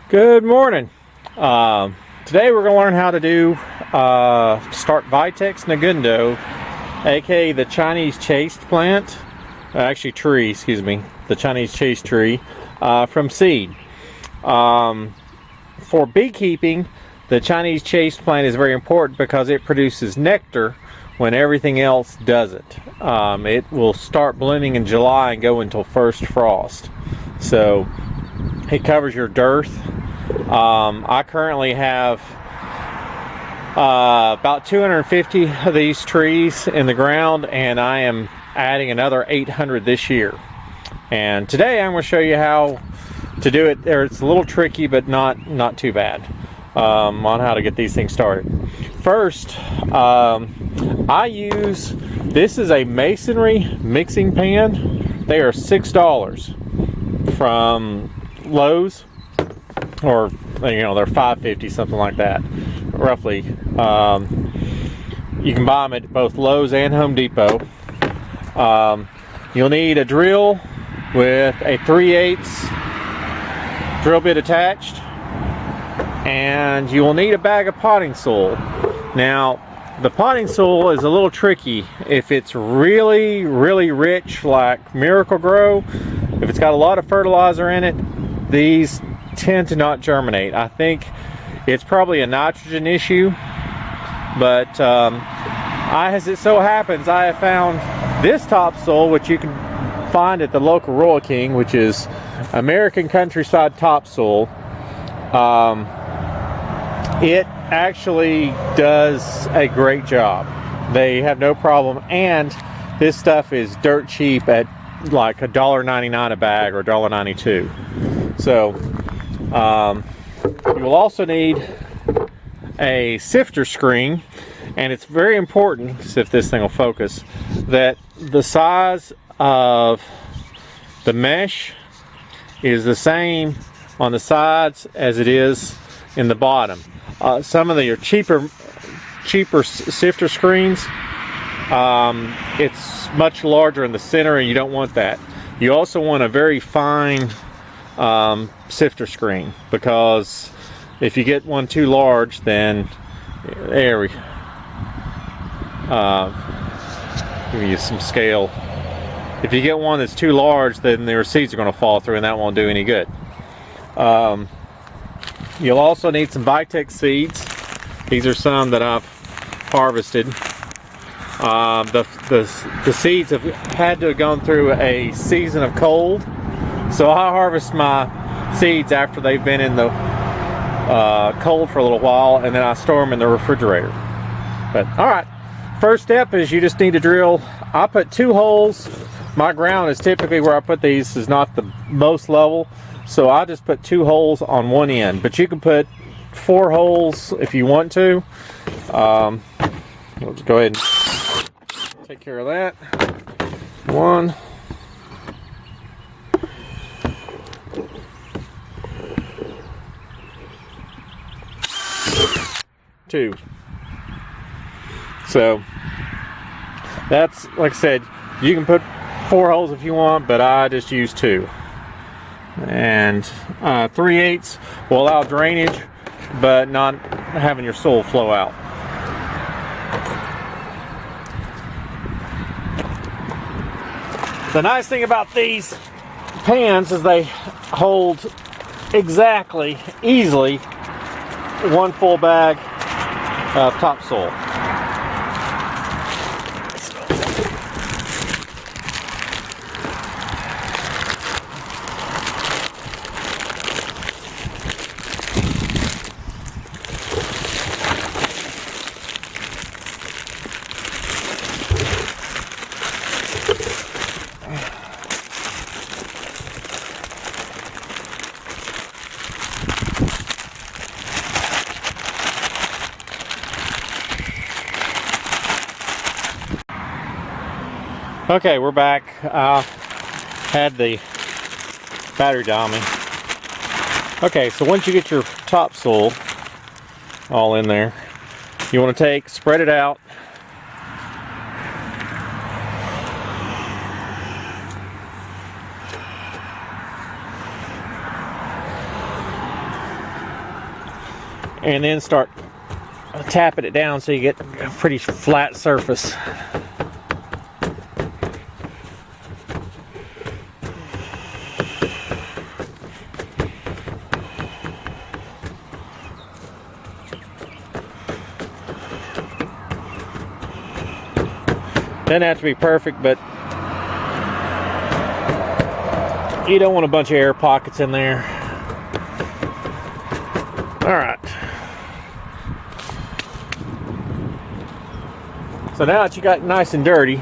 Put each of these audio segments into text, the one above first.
Good morning. Today we're going to learn how to do start vitex negundo, aka the Chinese chaste plant, actually tree, excuse me, the Chinese chaste tree from seed. For beekeeping, the Chinese chaste plant is very important because it produces nectar when everything else doesn't. It will start blooming in July and go until first frost. So it covers your dearth. I currently have about 250 of these trees in the ground, and I am adding another 800 this year. And today I'm going to show you how to do it. It's a little tricky, but not too bad on how to get these things started. First, this is a masonry mixing pan. They are $6 from Lowe's, or they're $5.50, something like that, roughly. You can buy them at both Lowe's and Home Depot. You'll need a drill with a 3/8 drill bit attached, and you will need a bag of potting soil. Now, the potting soil is a little tricky. If it's really rich, like Miracle Grow, if it's got a lot of fertilizer in it, these tend to not germinate. I think it's probably a nitrogen issue, but as it so happens, I have found this topsoil, which you can find at the local Royal King, which is American Countryside topsoil. It actually does a great job. They have no problem, and this stuff is dirt cheap at like $1.99 a bag or $1.92. So you will also need a sifter screen, and it's very important, if this thing will focus, that the size of the mesh is the same on the sides as it is in the bottom. Some of your cheaper sifter screens, it's much larger in the center, and you don't want that. You also want a very fine sifter screen, because if you get one too large, then give you some scale. If you get one that's too large, then their seeds are going to fall through, and that won't do any good. You'll also need some vitex seeds. These are some that I've harvested. The seeds have had to have gone through a season of cold, so I harvest my seeds after they've been in the cold for a little while, and then I store them in the refrigerator. But alright, first step is you just need to drill. I put 2 holes. My ground is typically where I put these is not the most level, so I just put 2 holes on one end, but you can put 4 holes if you want to. Let's go ahead and take care of that. 1, 2. So that's, like I said, you can put 4 holes if you want, but I just use 2. And 3/8 will allow drainage, but not having your soil flow out. The nice thing about these pans is they hold exactly, easily, 1 full bag of topsoil. Okay, we're back. I had the battery die on me. Okay, so once you get your topsoil all in there, you want to spread it out. and then start tapping it down so you get a pretty flat surface. Doesn't have to be perfect, but you don't want a bunch of air pockets in there. All right. So now that you got nice and dirty,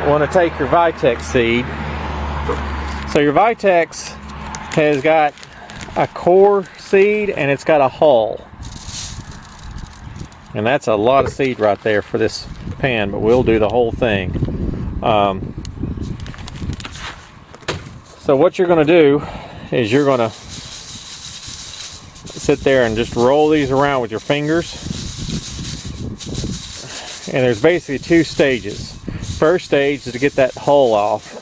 want to take your vitex seed. So your vitex has got a core seed and it's got a hull. And that's a lot of seed right there for this pan, but we'll do the whole thing. So what you're going to do is you're going to sit there and just roll these around with your fingers. And there's basically two stages. First stage is to get that hull off.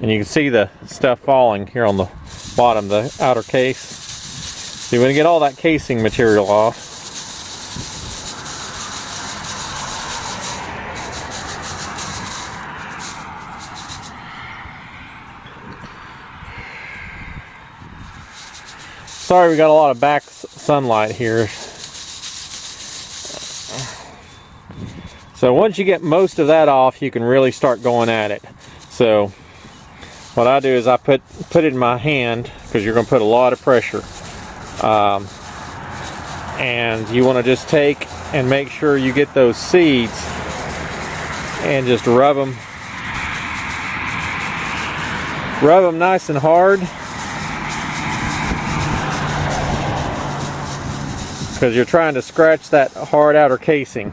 And you can see the stuff falling here on the bottom, the outer case. So you want to get all that casing material off. Sorry, we got a lot of back sunlight here. So once you get most of that off, you can really start going at it. So what I do is I put it in my hand, because you're going to put a lot of pressure. And you want to just take and make sure you get those seeds and just rub them nice and hard. Because you're trying to scratch that hard outer casing.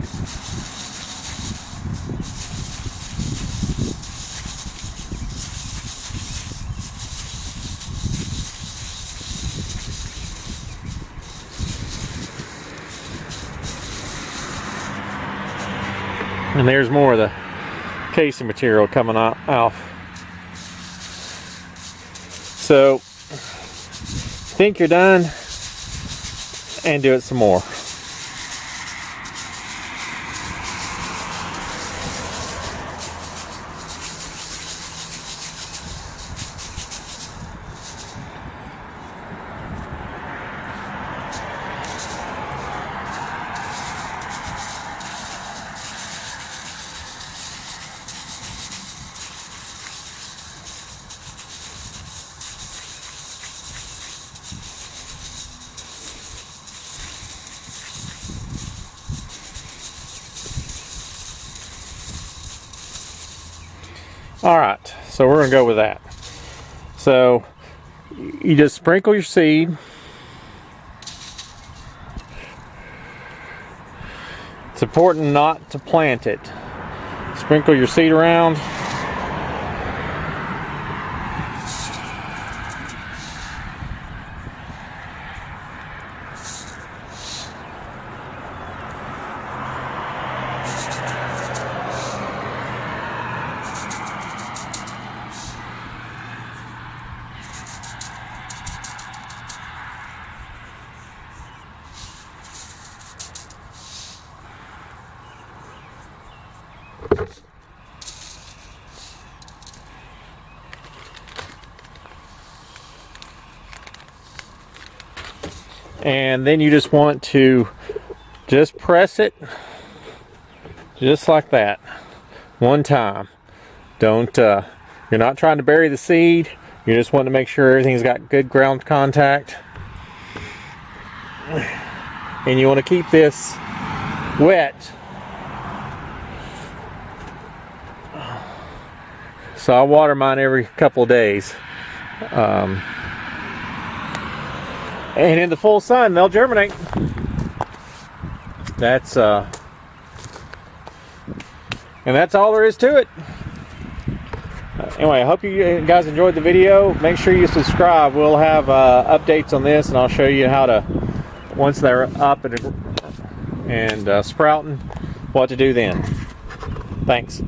And there's more of the casing material coming off. So, think you're done, and do it some more. Alright, so we're going to go with that. So, you just sprinkle your seed. It's important not to plant it. Sprinkle your seed around. And then you just want to just press it just like that one time. Don't you're not trying to bury the seed, you just want to make sure everything's got good ground contact. And you want to keep this wet. So I water mine every couple of days. And in the full sun, they'll germinate. That's and that's all there is to it. Anyway, I hope you guys enjoyed the video. Make sure you subscribe. We'll have updates on this, and I'll show you how to, once they're up and sprouting, what to do then. Thanks.